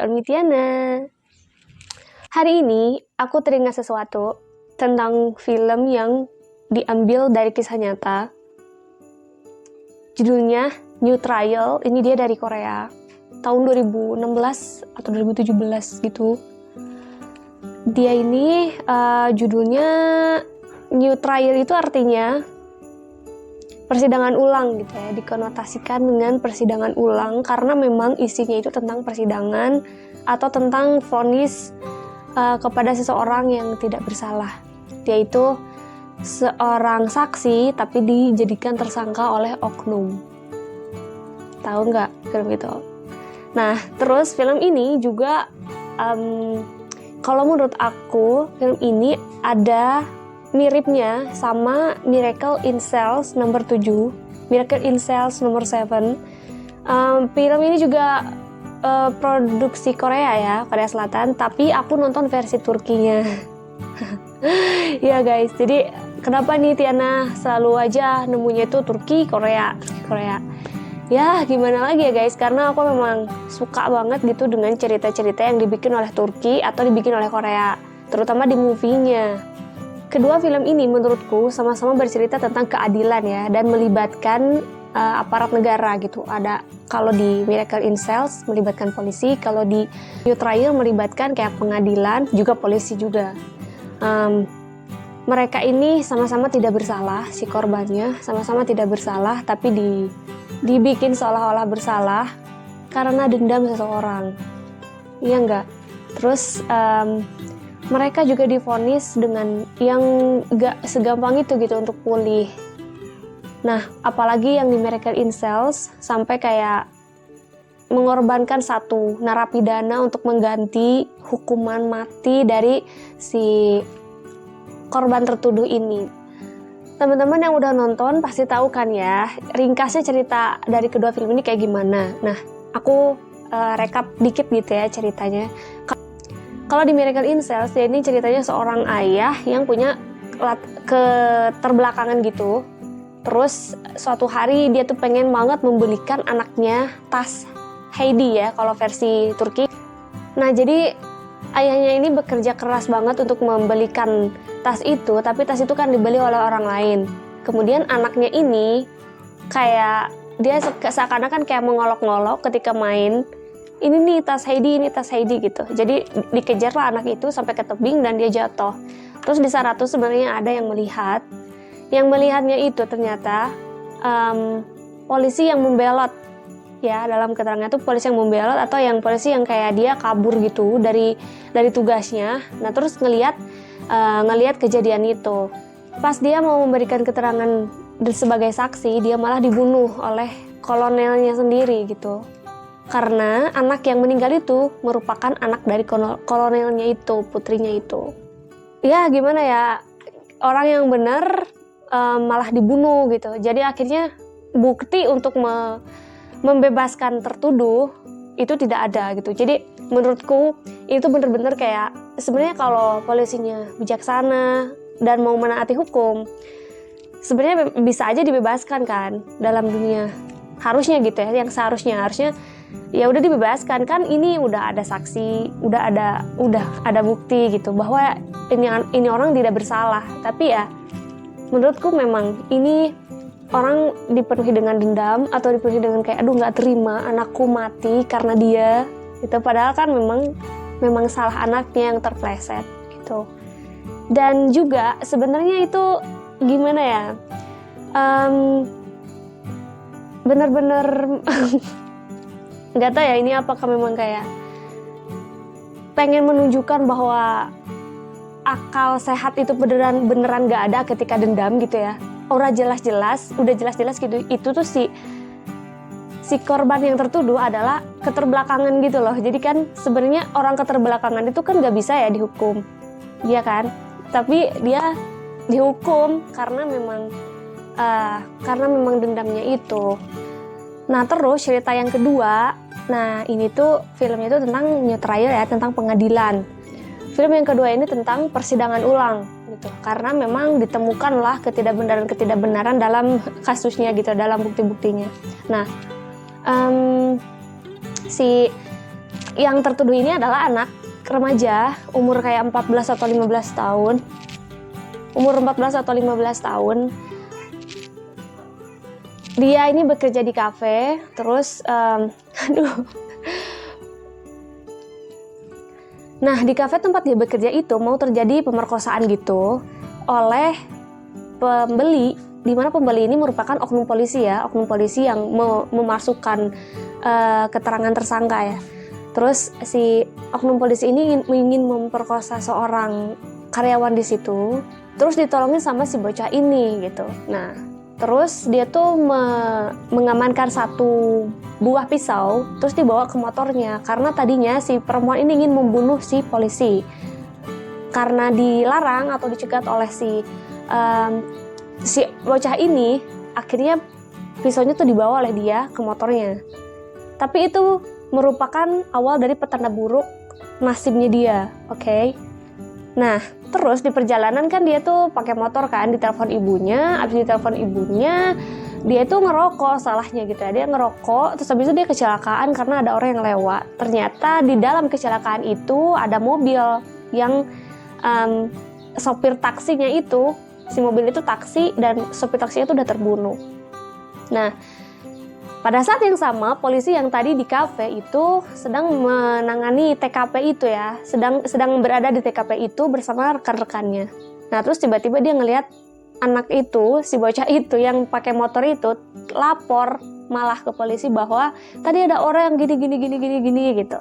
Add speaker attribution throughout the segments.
Speaker 1: Almitiana. Hari ini aku teringat sesuatu tentang film yang diambil dari kisah nyata. Judulnya New Trial, ini dia dari Korea. Tahun 2016 atau 2017 gitu. Dia ini judulnya New Trial, itu artinya persidangan ulang gitu ya, dikonotasikan dengan persidangan ulang karena memang isinya itu tentang persidangan atau tentang vonis kepada seseorang yang tidak bersalah, yaitu seorang saksi tapi dijadikan tersangka oleh oknum. Tahu nggak film itu? Nah, terus film ini juga kalau menurut aku film ini ada miripnya sama Miracle in Cells nomor 7, Miracle in Cells nomor 7. Film ini juga produksi Korea ya, Korea Selatan, tapi aku nonton versi Turkinya. Ya guys, jadi kenapa nih Tiana selalu aja nemunya itu Turki, Korea. Ya gimana lagi ya guys, karena aku memang suka banget gitu dengan cerita-cerita yang dibikin oleh Turki atau dibikin oleh Korea, terutama di movie-nya. Kedua film ini menurutku sama-sama bercerita tentang keadilan ya, dan melibatkan aparat negara gitu. Ada kalau di Miracle in Cells melibatkan polisi, kalau di New Trial melibatkan kayak pengadilan, juga polisi juga. Mereka ini sama-sama tidak bersalah, si korbannya sama-sama tidak bersalah, tapi dibikin seolah-olah bersalah karena dendam seseorang. Iya enggak? Terus mereka juga divonis dengan yang gak segampang itu gitu untuk pulih. Nah, apalagi yang di Miracle in Cells sampai kayak mengorbankan satu narapidana untuk mengganti hukuman mati dari si korban tertuduh ini. Teman-teman yang udah nonton pasti tahu kan ya, ringkasnya cerita dari kedua film ini kayak gimana. Nah, aku rekap dikit gitu ya ceritanya. Kalau di Miracle in Cells, ya ini ceritanya seorang ayah yang punya keterbelakangan gitu. Terus suatu hari dia tuh pengen banget membelikan anaknya tas Heidi ya, kalau versi Turki. Nah, jadi ayahnya ini bekerja keras banget untuk membelikan tas itu, tapi tas itu kan dibeli oleh orang lain. Kemudian anaknya ini kayak dia seakan-akan kayak mengolok-ngolok ketika main. Ini nih tas Heidi gitu. Jadi dikejarlah anak itu sampai ke tebing dan dia jatuh. Terus di sana tuh sebenarnya ada yang melihat. Yang melihatnya itu ternyata polisi yang membelot. Ya, dalam keterangan itu polisi yang membelot atau yang polisi yang kayak dia kabur gitu dari tugasnya. Nah, terus ngelihat kejadian itu. Pas dia mau memberikan keterangan sebagai saksi, dia malah dibunuh oleh kolonelnya sendiri gitu. Karena anak yang meninggal itu merupakan anak dari kolonelnya itu, putrinya itu. Ya, gimana ya? Orang yang benar malah dibunuh gitu. Jadi akhirnya bukti untuk membebaskan tertuduh itu tidak ada gitu. Jadi menurutku itu benar-benar kayak sebenarnya kalau polisinya bijaksana dan mau menaati hukum, sebenarnya bisa aja dibebaskan kan dalam dunia. Harusnya gitu ya, yang harusnya ya udah dibebaskan kan, ini udah ada saksi, udah ada bukti gitu bahwa ini orang tidak bersalah. Tapi ya menurutku memang ini orang dipenuhi dengan dendam atau dipenuhi dengan kayak aduh nggak terima anakku mati karena dia gitu, padahal kan memang salah anaknya yang terpleset gitu. Dan juga sebenarnya itu gimana ya, benar-benar nggak tahu ya ini apakah memang kayak pengen menunjukkan bahwa akal sehat itu beneran nggak ada ketika dendam gitu ya. Udah jelas-jelas gitu, itu tuh si korban yang tertuduh adalah keterbelakangan gitu loh. Jadi kan sebenarnya orang keterbelakangan itu kan nggak bisa ya dihukum, iya kan? Tapi dia dihukum karena memang dendamnya itu. Nah, terus cerita yang kedua, nah ini tuh filmnya itu tentang New Trial ya, tentang pengadilan. Film yang kedua ini tentang persidangan ulang gitu, karena memang ditemukanlah ketidakbenaran dalam kasusnya gitu, dalam bukti-buktinya. Nah, si yang tertuduh ini adalah anak remaja umur kayak 14 atau 15 tahun. Umur 14 atau 15 tahun. Dia ini bekerja di kafe, terus Nah, di kafe tempat dia bekerja itu mau terjadi pemerkosaan gitu oleh pembeli, di mana pembeli ini merupakan oknum polisi ya, oknum polisi yang memasukkan keterangan tersangka ya. Terus si oknum polisi ini ingin memperkosa seorang karyawan di situ, terus ditolongin sama si bocah ini gitu. Nah, terus dia tuh mengamankan satu buah pisau, terus dibawa ke motornya karena tadinya si perempuan ini ingin membunuh si polisi. Karena dilarang atau dicegat oleh si bocah ini, akhirnya pisaunya tuh dibawa oleh dia ke motornya. Tapi itu merupakan awal dari petanda buruk nasibnya dia, oke? Nah, terus di perjalanan kan dia tuh pakai motor kan, ditelepon ibunya, abis ditelepon ibunya, dia tuh ngerokok salahnya gitu ya, dia ngerokok, terus habis itu dia kecelakaan karena ada orang yang lewat. Ternyata di dalam kecelakaan itu ada mobil yang sopir taksinya itu, si mobil itu taksi dan sopir taksinya itu udah terbunuh. Nah, pada saat yang sama, polisi yang tadi di kafe itu sedang menangani TKP itu ya, sedang berada di TKP itu bersama rekan-rekannya. Nah, terus tiba-tiba dia ngelihat anak itu, si bocah itu yang pakai motor itu lapor malah ke polisi bahwa tadi ada orang yang gini gitu.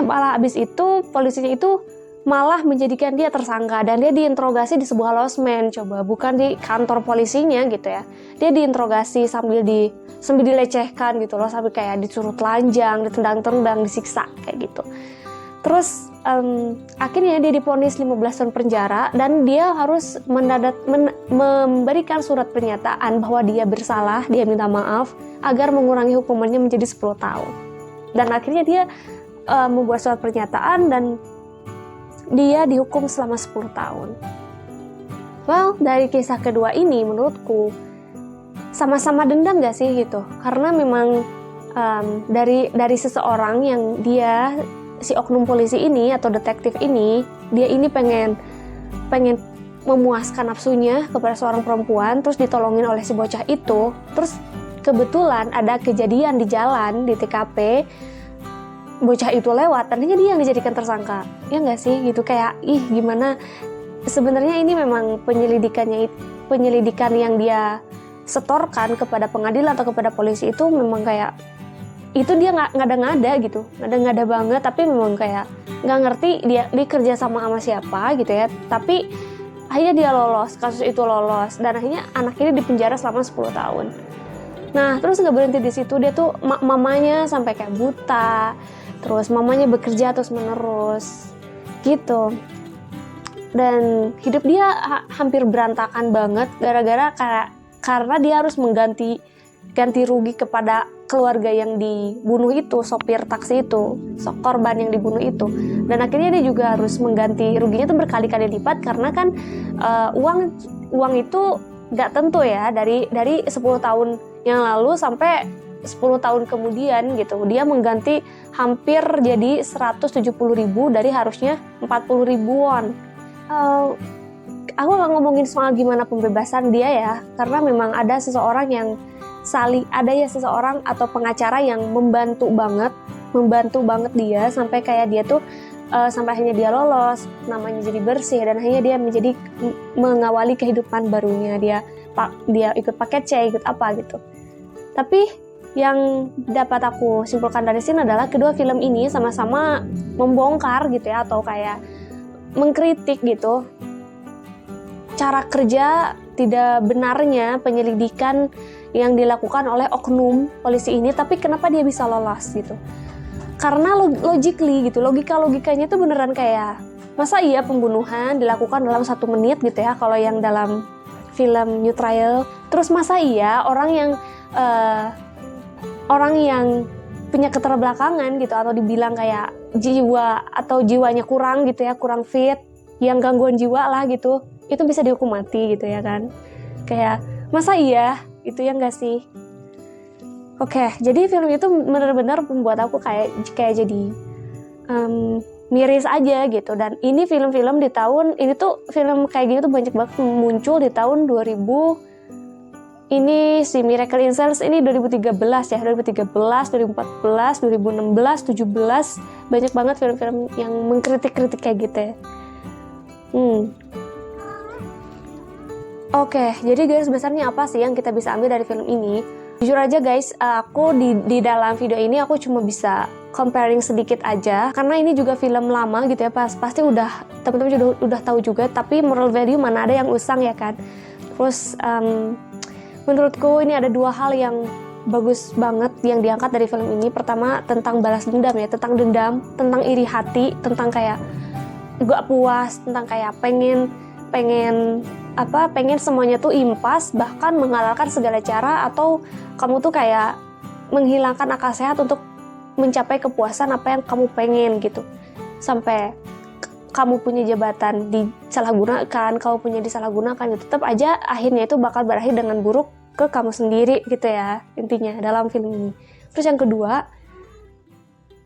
Speaker 1: Malah abis itu polisinya itu malah menjadikan dia tersangka dan dia diinterogasi di sebuah losmen, coba bukan di kantor polisinya gitu ya. Dia diinterogasi sambil dilecehkan gitu loh, sambil kayak disuruh telanjang, ditendang-tendang, disiksa kayak gitu. Terus akhirnya dia divonis 15 tahun penjara dan dia harus memberikan surat pernyataan bahwa dia bersalah, dia minta maaf agar mengurangi hukumannya menjadi 10 tahun. Dan akhirnya dia membuat surat pernyataan dan dia dihukum selama 10 tahun. Well, dari kisah kedua ini menurutku sama-sama dendam gak sih gitu? Karena memang dari seseorang yang dia, si oknum polisi ini atau detektif ini, dia ini pengen memuaskan nafsunya kepada seorang perempuan, terus ditolongin oleh si bocah itu, terus kebetulan ada kejadian di jalan di TKP, bocah itu lewat, tadinya dia yang dijadikan tersangka, ya nggak sih gitu, kayak gimana sebenarnya ini memang penyelidikan yang dia setorkan kepada pengadilan atau kepada polisi itu memang kayak itu dia nggak ngada-ngada gitu, ngada-ngada banget, tapi memang kayak nggak ngerti dia kerja sama siapa gitu ya, tapi akhirnya dia lolos, kasus itu lolos dan akhirnya anak ini dipenjara selama 10 tahun. Nah, terus nggak berhenti di situ, dia tuh mamanya sampai kayak buta. Terus mamanya bekerja terus menerus gitu. Dan hidup dia hampir berantakan banget gara-gara karena dia harus ganti rugi kepada keluarga yang dibunuh itu, sopir taksi itu, korban yang dibunuh itu. Dan akhirnya dia juga harus mengganti ruginya itu berkali-kali lipat karena kan uang itu nggak tentu ya, dari 10 tahun yang lalu sampai 10 tahun kemudian gitu, dia mengganti hampir jadi 170.000 dari harusnya 40.000 won. Aku gak ngomongin soal gimana pembebasan dia ya, karena memang ada seseorang atau pengacara yang membantu banget dia sampai kayak dia tuh sampai akhirnya dia lolos, namanya jadi bersih dan akhirnya dia menjadi mengawali kehidupan barunya, dia ikut paket C, ikut apa gitu. Tapi yang dapat aku simpulkan dari sini adalah kedua film ini sama-sama membongkar gitu ya, atau kayak mengkritik gitu cara kerja tidak benarnya penyelidikan yang dilakukan oleh oknum polisi ini, tapi kenapa dia bisa lolos gitu. Karena logikanya itu beneran kayak, masa iya pembunuhan dilakukan dalam 1 menit gitu ya kalau yang dalam film New Trial, terus masa iya orang yang punya keterbelakangan gitu atau dibilang kayak jiwanya kurang gitu ya, kurang fit, yang gangguan jiwa lah gitu, itu bisa dihukum mati gitu ya kan. Kayak masa iya itu ya nggak sih? Oke, jadi film itu benar-benar membuat aku kayak jadi miris aja gitu. Dan ini film-film di tahun ini tuh film kayak gini tuh banyak banget muncul di tahun 2000. Ini si Miracle in Cells ini 2013 ya, 2013, 2014, 2016, 17 banyak banget film-film yang mengkritik-kritik kayak gitu ya. Oke, jadi garis besarnya apa sih yang kita bisa ambil dari film ini? Jujur aja guys, aku di dalam video ini aku cuma bisa comparing sedikit aja, karena ini juga film lama gitu ya, pasti teman-teman udah tahu juga, tapi moral value mana ada yang usang ya kan. Terus menurutku ini ada dua hal yang bagus banget yang diangkat dari film ini. Pertama tentang balas dendam ya, tentang iri hati, tentang kayak gak puas, tentang kayak pengen semuanya tuh impas, bahkan menghalalkan segala cara, atau kamu tuh kayak menghilangkan akal sehat untuk mencapai kepuasan apa yang kamu pengen gitu. Sampai kamu punya jabatan disalahgunakan, gitu. Tetap aja akhirnya itu bakal berakhir dengan buruk ke kamu sendiri gitu ya, intinya dalam film ini. Terus yang kedua,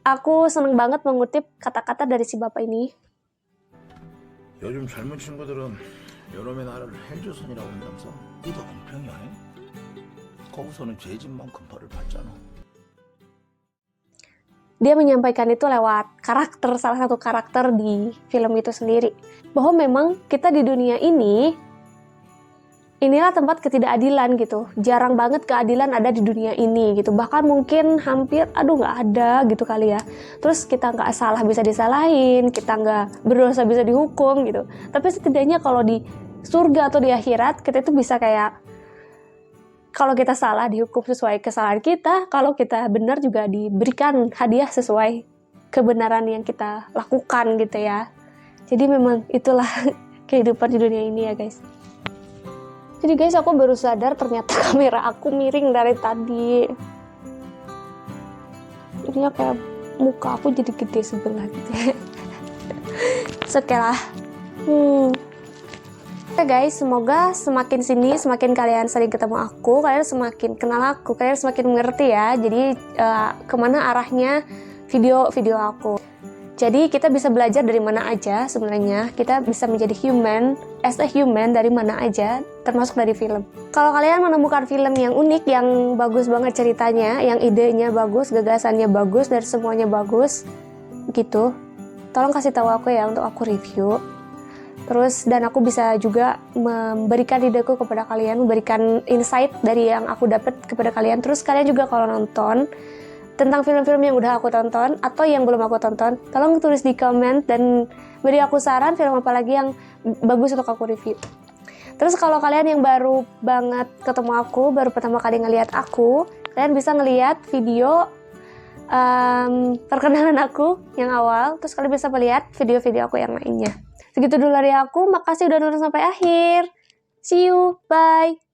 Speaker 1: aku seneng banget mengutip kata-kata dari si bapak ini.
Speaker 2: 요즘 젊은 친구들은 여놈의 나라를 헬조선이라고 한다면서 니도 공평이 아니? 거기서는 죄진만큼 벌을 받잖아.
Speaker 1: Dia menyampaikan itu lewat salah satu karakter di film itu sendiri, bahwa memang kita di dunia inilah tempat ketidakadilan gitu. Jarang banget keadilan ada di dunia ini gitu. Bahkan mungkin hampir nggak ada gitu kali ya. Terus kita nggak salah bisa disalahin, kita nggak berdosa bisa dihukum gitu. Tapi setidaknya kalau di surga atau di akhirat, kita itu bisa kayak, kalau kita salah dihukum sesuai kesalahan kita, kalau kita benar juga diberikan hadiah sesuai kebenaran yang kita lakukan gitu ya. Jadi memang itulah kehidupan di dunia ini ya guys. Jadi guys, aku baru sadar ternyata kamera aku miring dari tadi. Jadinya kayak muka aku jadi gede sebelah gitu ya. Sekelah. Oke guys, semoga semakin kalian sering ketemu aku, kalian semakin kenal aku, kalian semakin mengerti ya. Jadi kemana arahnya video aku. Jadi kita bisa belajar dari mana aja sebenarnya. Kita bisa menjadi as a human dari mana aja, termasuk dari film. Kalau kalian menemukan film yang unik, yang bagus banget ceritanya, yang idenya bagus, gagasannya bagus, dan semuanya bagus gitu, tolong kasih tahu aku ya untuk aku review. Terus dan aku bisa juga memberikan ideku kepada kalian, memberikan insight dari yang aku dapat kepada kalian. Terus kalian juga kalau nonton tentang film-film yang udah aku tonton atau yang belum aku tonton, tolong tulis di komen dan beri aku saran film apa lagi yang bagus untuk aku review. Terus kalau kalian yang baru banget ketemu aku, baru pertama kali ngelihat aku, kalian bisa ngelihat video perkenalan aku yang awal, terus kalian bisa melihat video-video aku yang lainnya. Segitu dulu dari aku, makasih udah nonton sampai akhir. See you, bye!